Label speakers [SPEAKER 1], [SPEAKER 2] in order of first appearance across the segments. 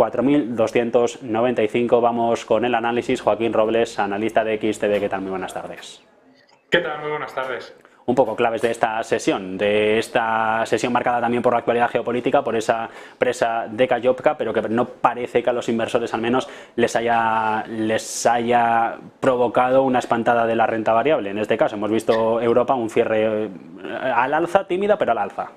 [SPEAKER 1] 4.295. Vamos con el análisis. Joaquín Robles, analista de XTB. ¿Qué tal? Muy buenas tardes.
[SPEAKER 2] ¿Qué tal? Muy buenas tardes.
[SPEAKER 1] Un poco claves de esta sesión marcada también por la actualidad geopolítica, por esa presa de Kayovka, pero que no parece que a los inversores al menos les haya provocado una espantada de la renta variable. En este caso hemos visto Europa un cierre al alza, tímida, pero al alza.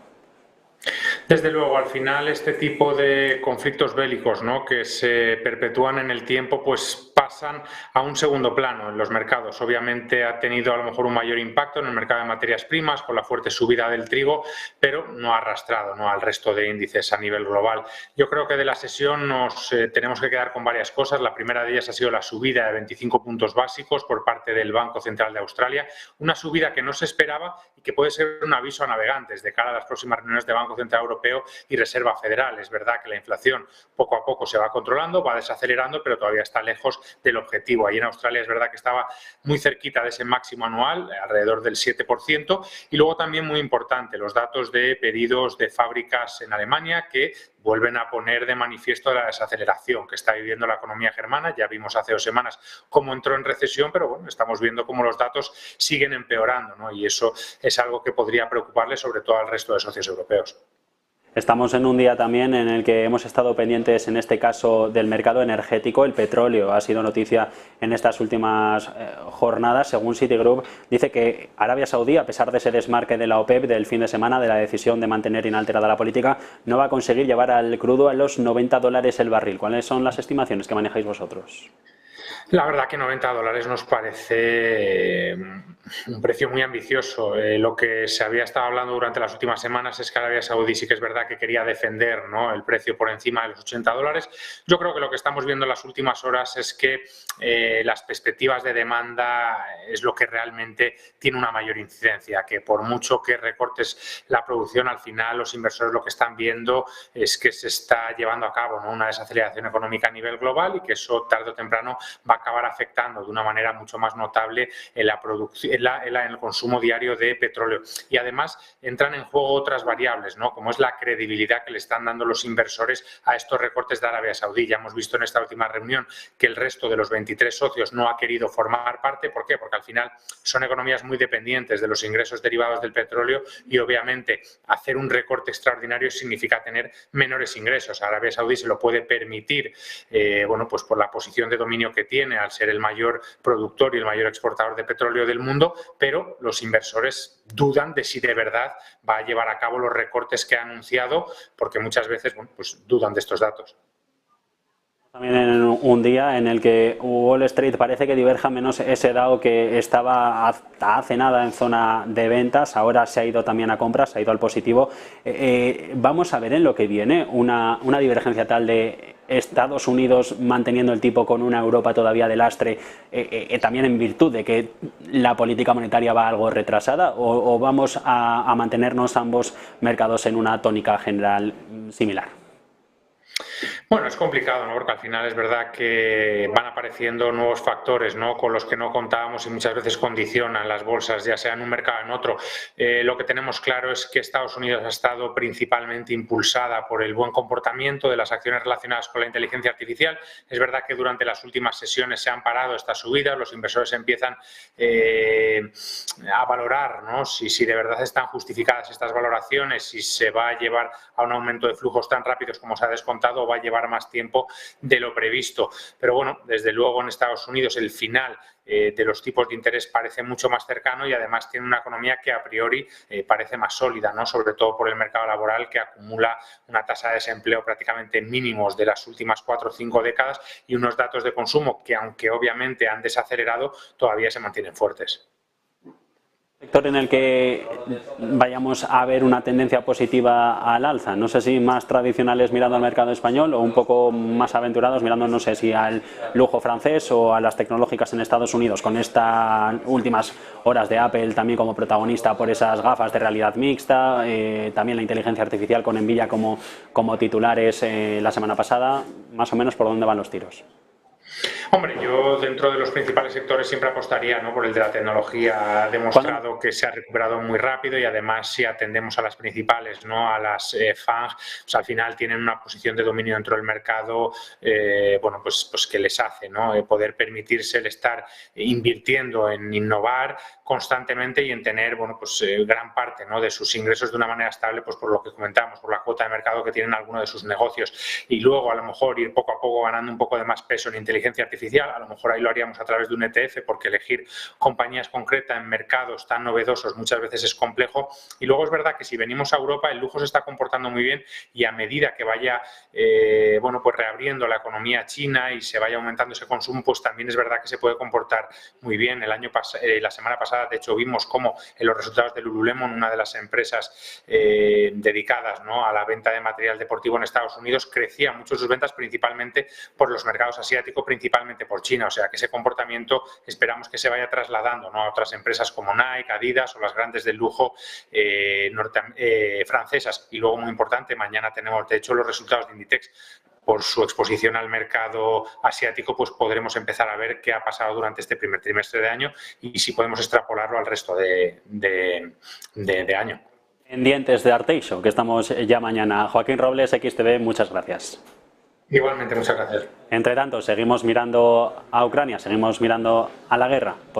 [SPEAKER 2] Desde luego, al final este tipo de conflictos bélicos, ¿no?, que se perpetúan en el tiempo, pues pasan a un segundo plano en los mercados. Obviamente ha tenido a lo mejor un mayor impacto en el mercado de materias primas con la fuerte subida del trigo, pero no ha arrastrado, ¿no?, al resto de índices a nivel global. Yo creo que de la sesión nos tenemos que quedar con varias cosas. La primera de ellas ha sido la subida de 25 puntos básicos por parte del Banco Central de Australia, una subida que no se esperaba y que puede ser un aviso a navegantes de cara a las próximas reuniones de Banco Central Europeo y Reserva Federal. Es verdad que la inflación poco a poco se va controlando, va desacelerando, pero todavía está lejos del objetivo. Ahí en Australia es verdad que estaba muy cerquita de ese máximo anual, alrededor del 7%, y luego también muy importante los datos de pedidos de fábricas en Alemania que vuelven a poner de manifiesto la desaceleración que está viviendo la economía germana. Ya vimos hace 2 semanas cómo entró en recesión, pero bueno, estamos viendo cómo los datos siguen empeorando, ¿no? Y eso es algo que podría preocuparle sobre todo al resto de socios europeos.
[SPEAKER 1] Estamos en un día también en el que hemos estado pendientes, en este caso, del mercado energético. El petróleo ha sido noticia en estas últimas jornadas. Según Citigroup, dice que Arabia Saudí, a pesar de ese desmarque de la OPEP del fin de semana, de la decisión de mantener inalterada la política, no va a conseguir llevar al crudo a los $90 el barril. ¿Cuáles son las estimaciones que manejáis vosotros?
[SPEAKER 2] La verdad que $90 nos parece un precio muy ambicioso. Lo que se había estado hablando durante las últimas semanas es que Arabia Saudí sí que es verdad que quería defender, ¿no?, el precio por encima de los $80. Yo creo que lo que estamos viendo en las últimas horas es que las perspectivas de demanda es lo que realmente tiene una mayor incidencia, que por mucho que recortes la producción, al final los inversores lo que están viendo es que se está llevando a cabo, ¿no?, una desaceleración económica a nivel global y que eso tarde o temprano va a acabar afectando de una manera mucho más notable en la producción, en el consumo diario de petróleo. Y además entran en juego otras variables, ¿no?, como es la credibilidad que le están dando los inversores a estos recortes de Arabia Saudí. Ya hemos visto en esta última reunión que el resto de los 23 socios no ha querido formar parte. ¿Por qué? Porque al final son economías muy dependientes de los ingresos derivados del petróleo y obviamente hacer un recorte extraordinario significa tener menores ingresos. A Arabia Saudí se lo puede permitir, bueno, pues por la posición de dominio que tiene al ser el mayor productor y el mayor exportador de petróleo del mundo, pero los inversores dudan de si de verdad va a llevar a cabo los recortes que ha anunciado, porque muchas veces, bueno, pues dudan de estos datos.
[SPEAKER 1] También en un día en el que Wall Street parece que diverja menos ese Dow que estaba hasta hace nada en zona de ventas, ahora se ha ido también a compras, se ha ido al positivo. Vamos a ver en lo que viene una divergencia tal de Estados Unidos manteniendo el tipo con una Europa todavía de lastre, también en virtud de que la política monetaria va algo retrasada, o vamos a mantenernos ambos mercados en una tónica general similar.
[SPEAKER 2] Bueno, es complicado, ¿no?, porque al final es verdad que van apareciendo nuevos factores, ¿no?, con los que no contábamos y muchas veces condicionan las bolsas, ya sea en un mercado o en otro. Lo que tenemos claro es que Estados Unidos ha estado principalmente impulsada por el buen comportamiento de las acciones relacionadas con la inteligencia artificial. Es verdad que durante las últimas sesiones se han parado estas subidas, los inversores empiezan a valorar, ¿no?, si de verdad están justificadas estas valoraciones, si se va a llevar a un aumento de flujos tan rápidos como se ha descontado o va a llevar más tiempo de lo previsto. Pero bueno, desde luego en Estados Unidos el final de los tipos de interés parece mucho más cercano y además tiene una economía que a priori parece más sólida, ¿no?, sobre todo por el mercado laboral, que acumula una tasa de desempleo prácticamente mínimos de las últimas 4 o 5 décadas y unos datos de consumo que, aunque obviamente han desacelerado, todavía se mantienen fuertes.
[SPEAKER 1] Sector en el que vayamos a ver una tendencia positiva al alza, no sé si más tradicionales mirando al mercado español o un poco más aventurados mirando, no sé si al lujo francés o a las tecnológicas en Estados Unidos, con estas últimas horas de Apple también como protagonista por esas gafas de realidad mixta, también la inteligencia artificial con Nvidia como titulares la semana pasada. Más o menos, ¿por dónde van los tiros?
[SPEAKER 2] Hombre, yo dentro de los principales sectores siempre apostaría, ¿no?, por el de la tecnología. Ha demostrado que se ha recuperado muy rápido y además si atendemos a las principales, ¿no?, a las FANG, pues al final tienen una posición de dominio dentro del mercado, bueno, pues que les hace, ¿no?, poder permitirse el estar invirtiendo en innovar constantemente y en tener, bueno, pues gran parte, ¿no?, de sus ingresos de una manera estable, pues por lo que comentamos, por la cuota de mercado que tienen algunos de sus negocios, y luego a lo mejor ir poco a poco ganando un poco de más peso en inteligencia artificial. A lo mejor ahí lo haríamos a través de un ETF, porque elegir compañías concretas en mercados tan novedosos muchas veces es complejo. Y luego es verdad que si venimos a Europa, el lujo se está comportando muy bien, y a medida que vaya bueno, pues reabriendo la economía china y se vaya aumentando ese consumo, pues también es verdad que se puede comportar muy bien. La semana pasada, de hecho, vimos cómo en los resultados de Lululemon, una de las empresas dedicadas, ¿no?, a la venta de material deportivo en Estados Unidos, crecía mucho sus ventas, principalmente por los mercados asiáticos, principalmente por China. O sea que ese comportamiento esperamos que se vaya trasladando, ¿no?, a otras empresas como Nike, Adidas o las grandes del lujo francesas. Y luego, muy importante, mañana tenemos de hecho los resultados de Inditex. Por su exposición al mercado asiático, pues podremos empezar a ver qué ha pasado durante este primer trimestre de año y si podemos extrapolarlo al resto de año.
[SPEAKER 1] Pendientes de Arteixo, que estamos ya mañana. Joaquín Robles, XTV, muchas gracias.
[SPEAKER 2] Igualmente, muchas gracias.
[SPEAKER 1] Entre tanto, seguimos mirando a Ucrania, seguimos mirando a la guerra.